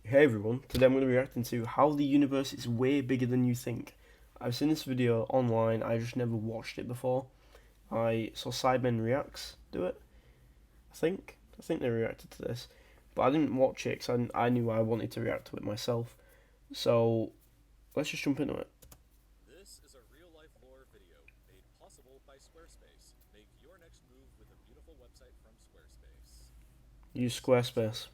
Hey everyone, today I'm going to be reacting to how the universe is way bigger than you think. I've seen this video online, I just never watched it before. I saw Sidemen Reacts do it, I think they reacted to this. But I didn't watch it because I knew I wanted to react to it myself. So, let's just jump into it. This is a real-life lore video made possible by Squarespace. Make your next move with a beautiful website from Squarespace. Use Squarespace.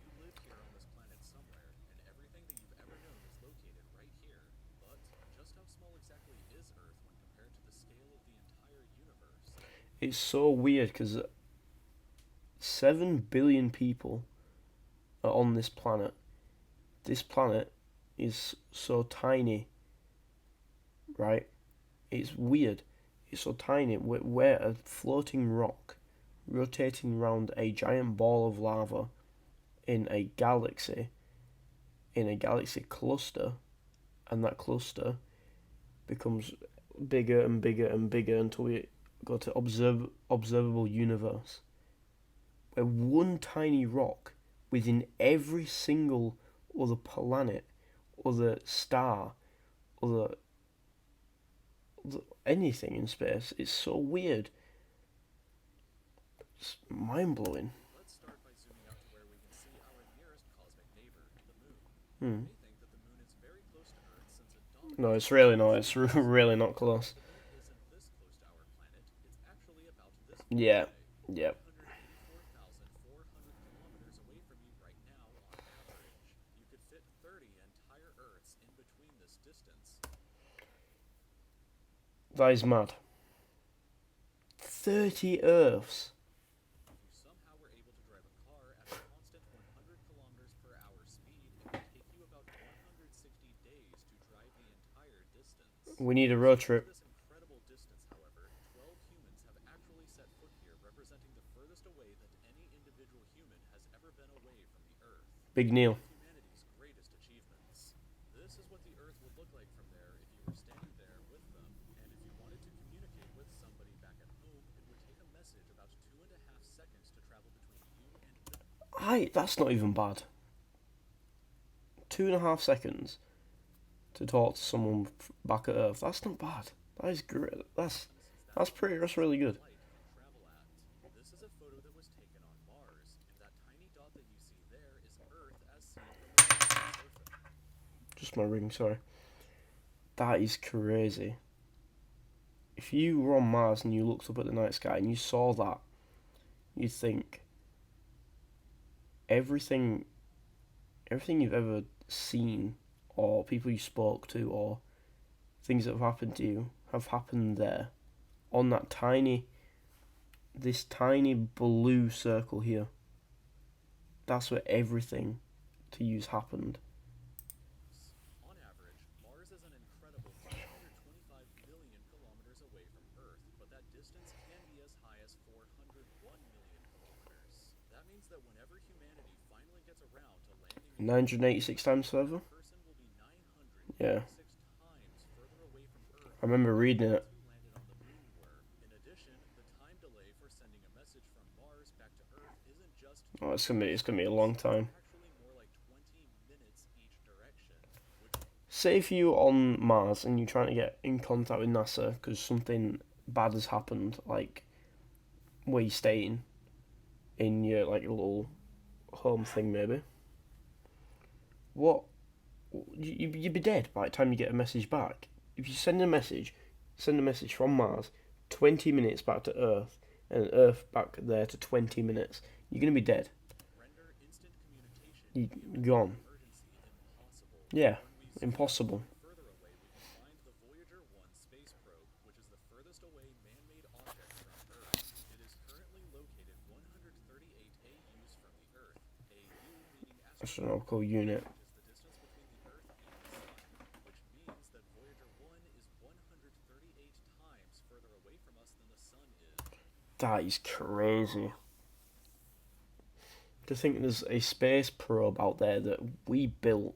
You live here on this planet somewhere, and everything that you've ever known is located right here. But just how small exactly is Earth when compared to the scale of the entire universe? It's so weird because 7 billion people are on this planet. This planet is so tiny, right? It's weird. It's so tiny. We're a floating rock rotating around a giant ball of lava in a galaxy cluster, and that cluster becomes bigger and bigger and bigger until we go to observable universe. We're one tiny rock within every single other planet, other star, other anything in space. It's so weird. It's mind blowing. Let's start by zooming out to where we can see our nearest cosmic neighbor, the Moon. Hmm. You may think that the Moon is very close to Earth since it No, dominates it's the really not. sky. It's really not close. But the Moon isn't this close to our planet. It's actually about this far Yeah. away. Yep. 184,400 kilometers away from you right now on average. You could fit 30 entire Earths in between this distance. That is mad. 30 Earths. If you somehow were able to drive a car at a constant 100 kilometers per hour speed, it would take you about 160 days to drive the entire distance. We need a road Due to trip. this incredible distance, however, 12 humans have actually set foot here, representing the furthest away that any individual human has ever been away from the Earth. Big One Neil. of humanity's greatest achievements. This is what the Earth would look like from there if you were standing there with them. And if you wanted to communicate with somebody back at home, it would take a message about 2.5 seconds to travel between you and them. That's not even bad. 2.5 seconds to talk to someone back at Earth. That's not bad. That is great. That's really good. Light can travel at. This is a photo that was taken on Mars, and that tiny dot that you see there is Earth as seen from the surface. Just my ring, sorry. That is crazy. If you were on Mars and you looked up at the night sky and you saw that, you'd think everything you've ever seen, or people you spoke to, or things that have happened to you have happened there on this tiny blue circle here. That's where everything to use happened. On average, Mars is an incredible 525 million kilometers away from Earth, but that distance can be as high as 401 million kilometers. That means that whenever humanity finally gets around to landing on 986 times further? the person will be 986 Yeah. times further away from Earth I remember than reading the it. two landed on the Moon were. In addition, the time delay for sending a message from Mars back to Earth isn't just Oh, 2 it's gonna be a long seconds, time. it's actually more like 20 minutes each direction, which Say if you're on Mars and you're trying to get in contact with NASA because something bad has happened, like where you're staying in your like little home thing, maybe. What? You'd be dead by the time you get a message back. If you send a message from Mars, 20 minutes back to Earth, and Earth back there to 20 minutes, you're gonna be dead. render instant communication You in a gone. emergency impossible. Yeah, When we zoom out impossible. even further away, we can find the Voyager 1 space probe, which is the furthest away man-made object from Earth. It is currently located 138 AUs from the Earth. AU meaning Astronomical astronomical unit. unit, which is the distance between the Earth and the Sun, which means that Voyager 1 is 138 times further away from us than the Sun is. That is crazy. To think there's a space probe out there that we built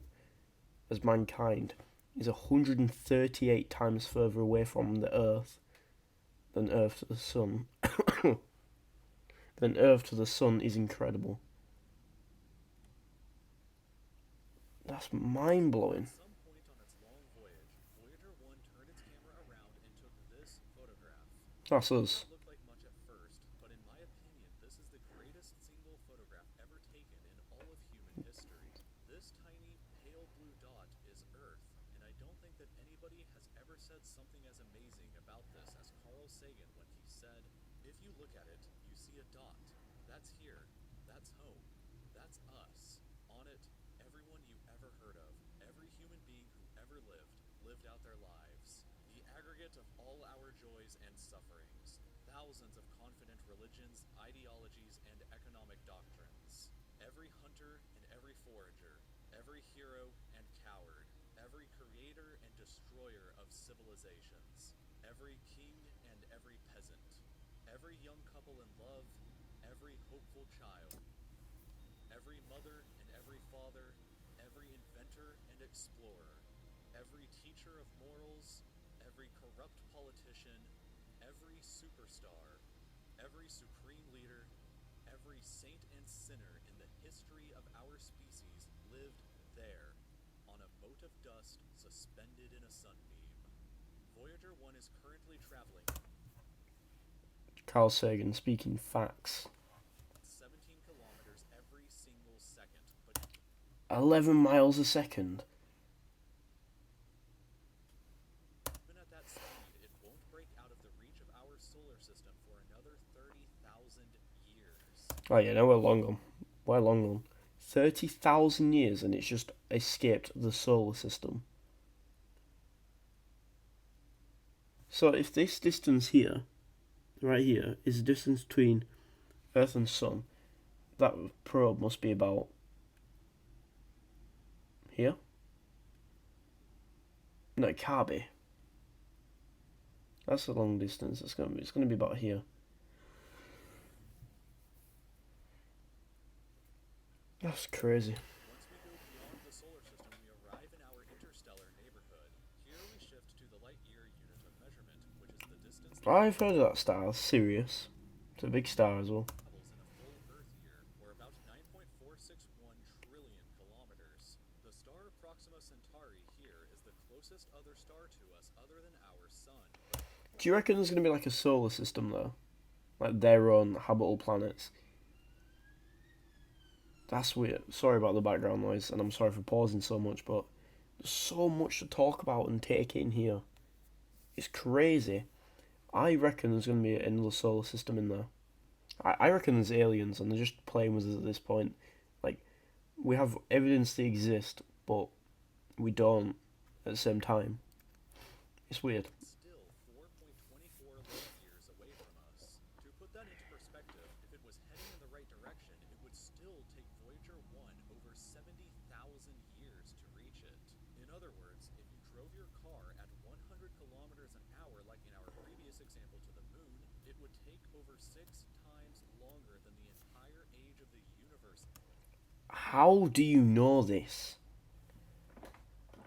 as mankind is 138 times further away from the Earth than Earth to the Sun. Than Earth to the Sun is incredible. That's mind blowing. At some point on its long voyage, Voyager 1 turned its camera around and took this photograph. That's It may us. not look like much at first, but in my opinion, this is the greatest single photograph ever taken in all of human history. This tiny, pale blue dot is Earth, and I don't think that anybody has ever said something as amazing about this as Carl Sagan when he said, "If you look at it, you see a dot. That's here. That's home. That's us. On it, everyone you ever heard of, every human being who ever lived out their lives. The aggregate of all our joys and sufferings, thousands of confident religions, ideologies, and economic doctrines. Every hunter and every forager, every hero and coward, every creator and destroyer of civilizations, every king and every peasant, every young couple in love, every hopeful child, every mother and every father, every inventor and explorer, every teacher of morals, every corrupt politician, every superstar, every supreme leader, every saint and sinner in the history of our species lived there, on a mote of dust suspended in a sunbeam. Voyager 1 is currently traveling Carl Sagan speaking facts. 17 kilometers every single second, but 11 miles a second. even at that speed, it won't break out of the reach of our solar system for another 30,000 years. Oh yeah, no, we're long gone. We're long gone. 30,000 years and it's just escaped the solar system. So if this distance here, right here, is the distance between Earth and Sun, that probe must be about here? No, it can't be. That's a long distance. It's gonna be about here. That's crazy. Once we go beyond the solar system, we arrive in our interstellar neighborhood. Here we shift to the light-year unit of measurement, which is the distance I've heard of that star, Sirius. It's a big star as well. travels in a full Earth year, or about 9.461 trillion kilometers. The star Proxima Centauri here is the closest other star to us other than our sun. Do you reckon there's gonna be like a solar system though? Like their own habitable planets? That's weird. Sorry about the background noise, and I'm sorry for pausing so much, but there's so much to talk about and take in here. It's crazy. I reckon there's going to be another solar system in there. I reckon there's aliens, and they're just playing with us at this point. Like, we have evidence they exist, but we don't at the same time. It's weird. Still 4.24 light years away from us. To put that into perspective, if it was heading in the right direction, it would still take Voyager 1 over 70,000 years to reach it. In other words, if you drove your car at 100 kilometers an hour like in our previous example to the moon, it would take over 6 times longer than the entire age of the universe. How do you know this?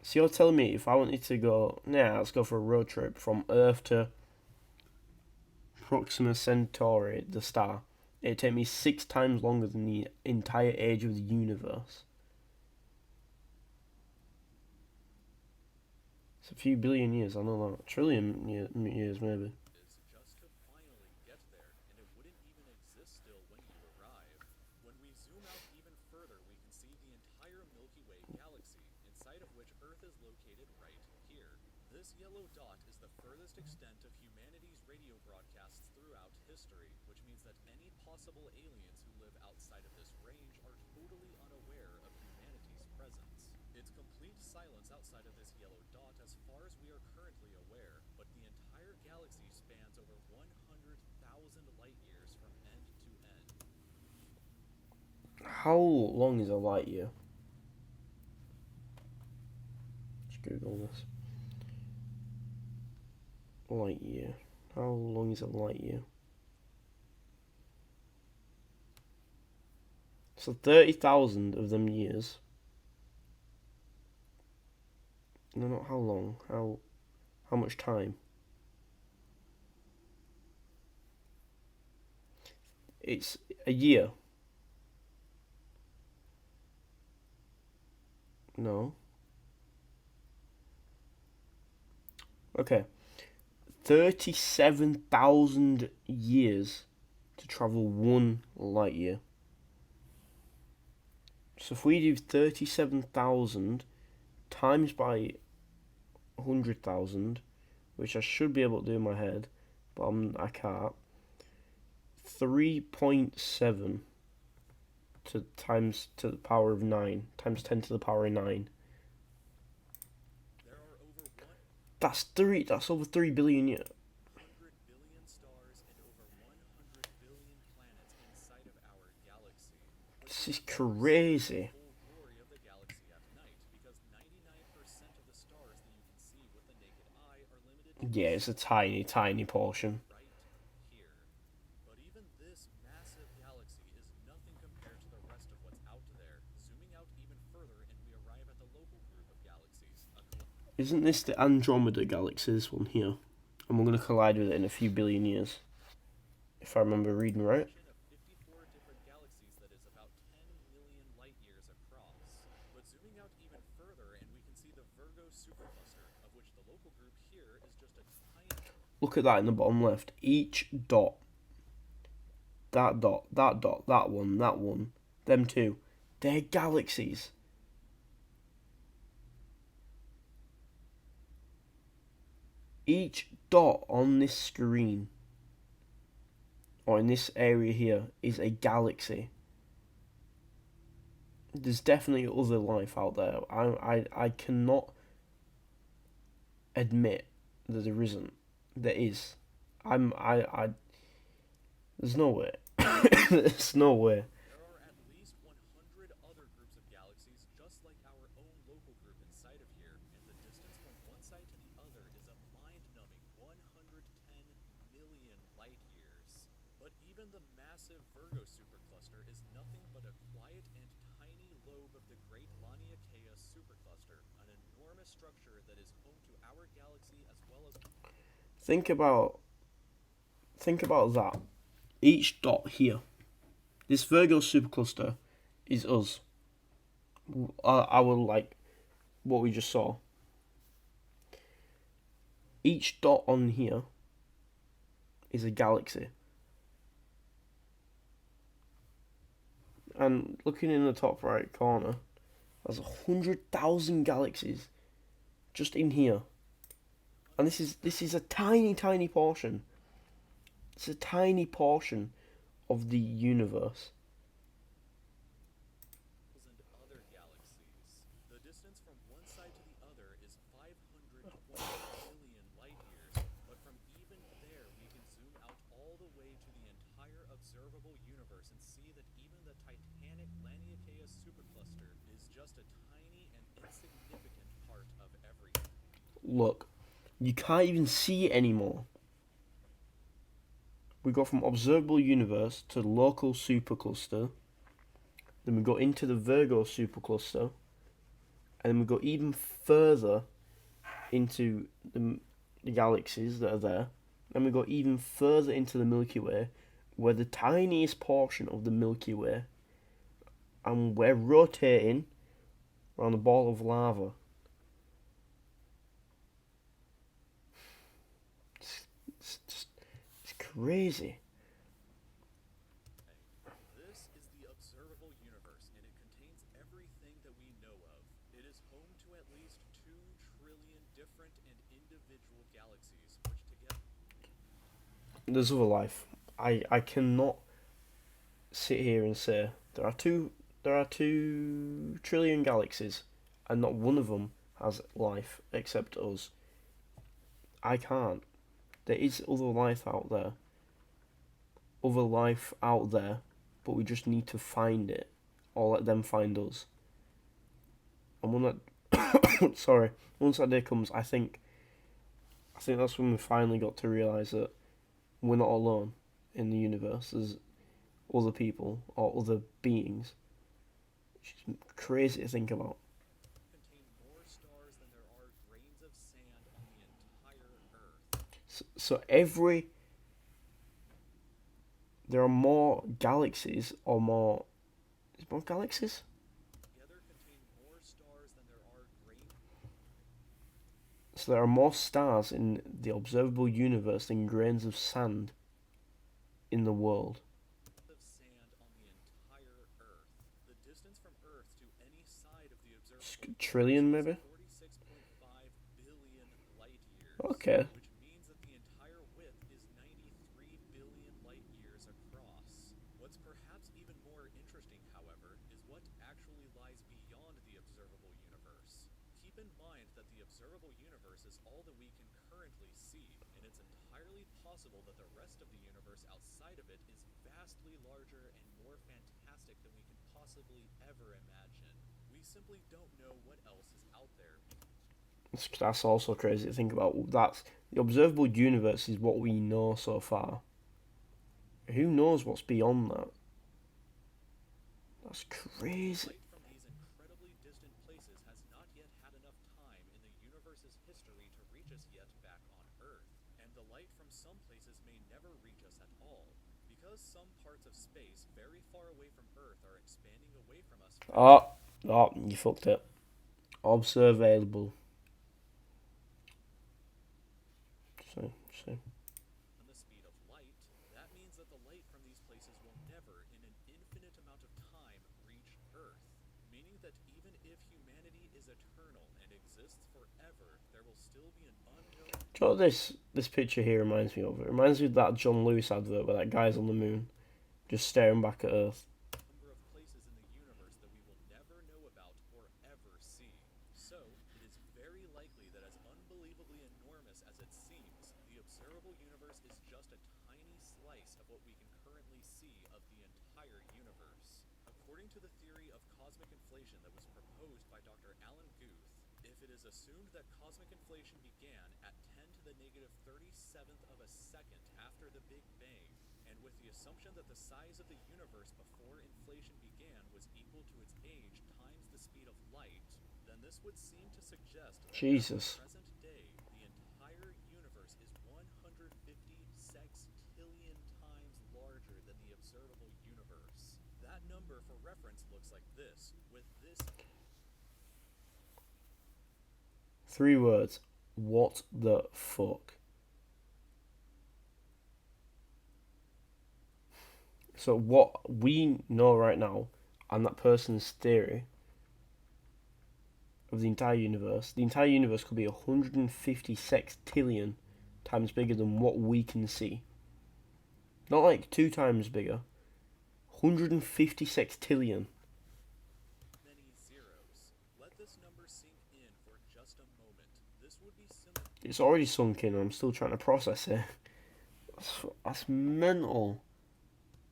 So you're telling me if I wanted to go, let's go for a road trip from Earth to Proxima Centauri, the star, it'd take me 6 times longer than the entire age of the universe. It's a few billion years, I know that. Trillion years, maybe. Is just to finally get there, and it wouldn't even exist still when you arrive. When we zoom out even further, we can see the entire Milky Way galaxy, inside of which Earth is located right here. This yellow dot is the furthest extent of humanity's radio broadcasts throughout history, which means that any possible aliens who live outside of this range are totally unaware of humanity's presence. It's complete silence outside of this yellow dot as far as we are currently aware, but the entire galaxy spans over 100,000 light years from end to end. How long is a light year? Let's Google this. Light year. How long is a light year? So 30,000 of them years. No, not how long. How much time? It's a year. No. Okay. 37,000 years to travel 1 light year. So if we do 37,000 times by 100,000, which I should be able to do in my head, but I can't. 3.7 to times to the power of 9 times 10 to the power of 9. There are That's over 3 billion years. 100 billion stars and over 100 billion planets inside of our galaxy. But This is you never see crazy. the full glory of the galaxy at night, because 99% of the stars that you can see with the naked eye are limited to Yeah, it's a tiny, tiny portion. right here. But even this massive galaxy is nothing compared to the rest of what's out there. Zooming out even further, and we arrive at the local group of galaxies, Isn't this the Andromeda galaxy, this one here? And we're going to collide with it in a few billion years. If I remember reading right. collection of 54 different galaxies that is about 10 million light years across. But zooming out even further, and we can see the Virgo supercluster, of which the local group here is just a tiny. Look at that in the bottom left. Each dot. That dot, that dot, that one, them two. They're galaxies. Each dot on this screen, or in this area here, is a galaxy. There's definitely other life out there. I cannot admit that there isn't. There is. There's no way. There's no way. There are at least 100 other groups of galaxies just like our own local group inside of here, and the distance from one side to the other is a mind-numbing 110 million light years. But even the massive Virgo supercluster is nothing but a quiet and tiny lobe of the Great Laniakea supercluster, an enormous structure that is home to our galaxy as well as. Think about that. Each dot here. This Virgo supercluster is us. Our like what we just saw. Each dot on here is a galaxy. And looking in the top right corner, there's 100,000 galaxies just in here. And this is a tiny, tiny portion. It's a tiny portion of the universe. And other galaxies. The distance from one side to the other is 520 million light years, but from even there we can zoom out all the way to the entire observable universe and see that even the titanic Laniakea supercluster is just a tiny and insignificant part of everything. Look, you can't even see it anymore. We go from observable universe to local supercluster. Then we go into the Virgo supercluster. And then we go even further into the galaxies that are there. Then we go even further into the Milky Way, where the tiniest portion of the Milky Way. And we're rotating around a ball of lava. It's crazy. This is the observable universe, and it contains everything that we know of. It is home to at least 2 trillion different and individual galaxies, which together. There's other life. I cannot sit here and say there are 2 trillion galaxies and not one of them has life except us. I can't. There is other life out there. Other life out there, but we just need to find it or let them find us. And when that sorry, once that day comes, I think that's when we finally got to realise that we're not alone in the universe. There's other people or other beings. It's just crazy to think about. Contain more stars than there are grains of sand on the entire Earth. So there are more galaxies or more. Is more galaxies? Together contain more stars than there So there are more stars in the observable universe than grains of sand in the world. Of sand on the entire Earth. The distance from Earth to any side of the observable Trillion, universe maybe? is 46.5 billion light years, Okay. which means that the entire width is 93 billion light years across. What's perhaps even more interesting, however, is what actually lies beyond the observable universe. Keep in mind that the observable universe is all that we can currently see, and it's entirely possible that the rest of the universe outside of it is vastly larger and more fantastic than we can possibly ever imagine. We simply don't know what else is out there. That's also crazy to think about. That's the observable universe is what we know so far. Who knows what's beyond that? That's crazy. Light from these incredibly distant places has not yet had enough time in the universe's history to reach us yet back on Earth, and the light from some places may never reach us at all. Because some parts of space very far away from Earth are expanding away from us. Oh, you fucked it. Observable. So. On the speed of light, that means that the light from these places will never, in an infinite amount of time, reach Earth. Meaning that even if humanity is eternal and exists forever, there will still be an unknown. Do you know what this picture here reminds me of? It reminds me of that John Lewis advert where that guy's on the moon, just staring back at Earth. Number of places in the universe that we will never know about or ever see. So, it is very likely that as unbelievably enormous as it seems, the observable universe is just a tiny slice of what we can currently see of the entire universe. According to the theory of cosmic inflation that was proposed by Dr. Alan Guth, if it is assumed that cosmic inflation began at 10 to the negative 37th of a second after the Big Bang, and with the assumption that the size of the universe before inflation began was equal to its age times the speed of light, then this would seem to suggest that Jesus. at the present day, the entire universe is 150 sextillion times larger than the observable universe. That number for reference looks like this, with this 3 words. What the fuck? So what we know right now, and that person's theory of the entire universe could be 150 sextillion times bigger than what we can see. Not like 2 times bigger. 150 sextillion. many zeros. Let this number sink in for just a moment. This would be similar It's already sunk in, and I'm still trying to process it. That's mental.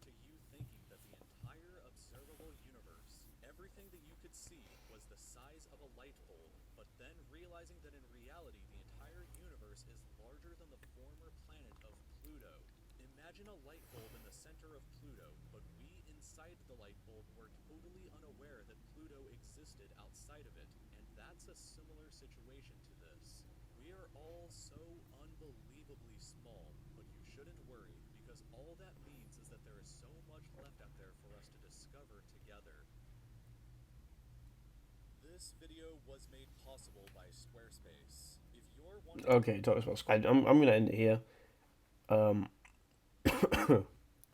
to you thinking that the entire observable universe, everything that you could see, was the size of a light bulb, but then realizing that in reality the entire universe is larger than the former planet of Pluto. Imagine a light bulb in the center of Pluto, but we inside the light bulb were totally unaware that Pluto existed outside of it, and that's a similar situation to this. We are all so unbelievably small, but you shouldn't worry, because all that means is that there is so much left out there for us to discover together. This video was made possible by Squarespace. If you're wondering... Okay, talk about Squid. I'm gonna end it here.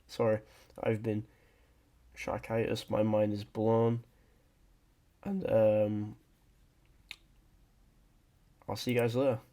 Sorry, I've been Sharkitus. My mind is blown, and I'll see you guys later.